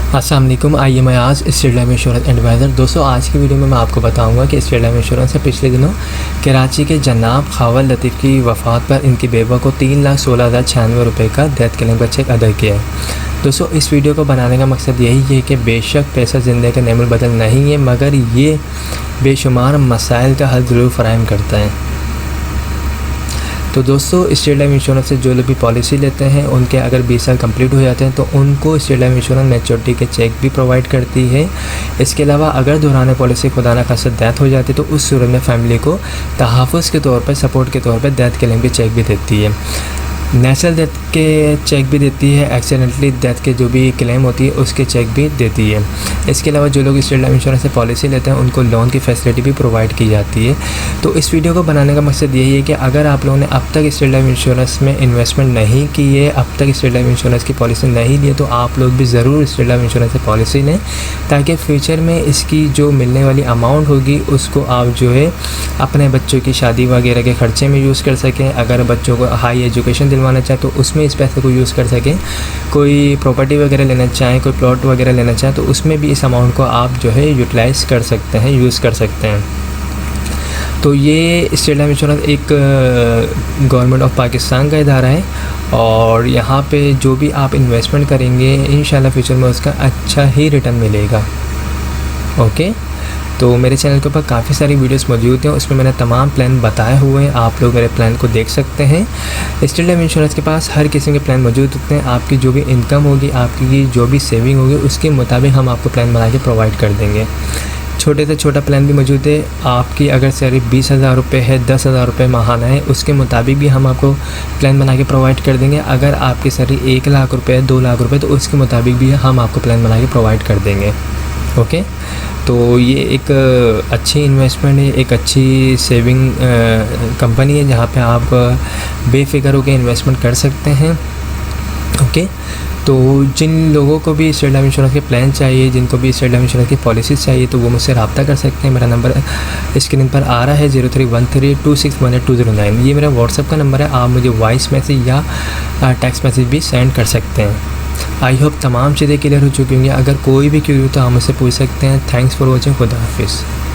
अस्सलाम वालेकुम। आइए मैं आज स्टेट लाइफ इंश्योरेंस एडवाइज़र दोस्तों आज की वीडियो में मैं आपको बताऊंगा कि स्टेट लाइफ इंश्योरेंस से पिछले दिनों कराची के जनाब खावल लतीफ़ की वफ़ात पर इनकी बेवा को 3,16,096 रुपये का डेथ क्लेम का चेक अदा किया है। दोस्तों इस वीडियो को बनाने का मकसद यही है कि बेशक पैसा ज़िंदगी का नेमुल बदल नहीं है, मगर ये बेशुमार मसाइल का हल ज़रूर फराहम करता है। तो दोस्तों स्टेट लाइफ इंश्योरेंस से जो लोग भी पॉलिसी लेते हैं उनके अगर 20 साल कंप्लीट हो जाते हैं तो उनको स्टेट लाइफ इंश्योरेंस मैच्योरिटी के चेक भी प्रोवाइड करती है। इसके अलावा अगर दौरान पॉलिसी खुदा न खास्ता डेथ हो जाती है तो उस सूरत में फैमिली को तहफ़्फ़ुज़ के तौर पर, सपोर्ट के तौर पर डेथ क्लेम के चेक भी देती है। नेचुरल डेथ के चेक भी देती है, एक्सीडेंटली डेथ के जो भी क्लेम होती है उसके चेक भी देती है। इसके अलावा जो लोग स्टेट लाइफ इंश्योरेंस से पॉलिसी लेते हैं उनको लोन की फैसिलिटी भी प्रोवाइड की जाती है। तो इस वीडियो को बनाने का मकसद यही है कि अगर आप लोगों ने अब तक स्टेट लाइफ इंश्योरेंस में इन्वेस्टमेंट नहीं की है, अब तक स्टेट लाइफ इंश्योरेंस की पॉलिसी नहीं ली है, तो आप लोग भी ज़रूर स्टेट लाइफ इंश्योरेंस से पॉलिसी लें ताकि फ्यूचर में इसकी जो मिलने वाली अमाउंट होगी उसको आप जो है अपने बच्चों की शादी वगैरह के ख़र्चे में यूज़ कर सकें। अगर बच्चों को हाई एजुकेशन दिलवाना चाहे तो उसमें इस पैसे को यूज़ कर सकें। कोई प्रॉपर्टी वगैरह लेना चाहें, कोई प्लॉट वगैरह लेना चाहें तो उसमें भी इस अमाउंट को आप जो है यूटिलाइज़ कर सकते हैं, यूज़ कर सकते हैं। तो ये स्टेट लाइफ इंश्योरेंस एक गवर्नमेंट ऑफ पाकिस्तान का इदारा है और यहाँ पे जो भी आप इन्वेस्टमेंट करेंगे इंशाल्लाह फ्यूचर में उसका अच्छा ही रिटर्न मिलेगा। ओके, तो मेरे चैनल के ऊपर काफ़ी सारी वीडियोस मौजूद हैं, उसमें मैंने तमाम प्लान बताए हुए हैं, आप लोग मेरे प्लान को देख सकते हैं। स्टेट लाइफ इंश्योरेंस के पास हर किस्म के प्लान मौजूद होते हैं। आपकी जो भी इनकम होगी, आपकी जो भी सेविंग होगी, उसके मुताबिक हम आपको प्लान बना के प्रोवाइड कर देंगे। छोटे से छोटा प्लान भी मौजूद है। आपकी अगर सैलरी 20,000 रुपये है, 10,000 रुपये माहाना है, उसके मुताबिक भी हम आपको प्लान बना के प्रोवाइड कर देंगे। अगर आपकी सैलरी 1 लाख रुपये है, 2 लाख रुपये, तो उसके मुताबिक भी हम आपको प्लान बना के प्रोवाइड कर देंगे। ओके, तो ये एक अच्छी इन्वेस्टमेंट है, एक अच्छी सेविंग कंपनी है जहाँ पे आप बेफिक्र होकर इन्वेस्टमेंट कर सकते हैं। ओके, तो जिन लोगों को भी स्टेट लाइफ इंश्योरेंस के प्लान चाहिए, जिनको भी स्टेट लाइफ इंश्योरेंस की पॉलिसीज़ चाहिए, तो वो मुझसे रब्ता कर सकते हैं। मेरा नंबर स्क्रीन पर आ रहा है 031326182009। ये मेरा व्हाट्सएप का नंबर है, आप मुझे वॉइस मैसेज या टेक्स्ट मैसेज भी सेंड कर सकते हैं। आई होप तमाम चीज़ें क्लियर हो चुकी होंगी। अगर कोई भी क्वेरी हो तो आप मुझसे पूछ सकते हैं। Thanks for watching. खुदा हाफिज़।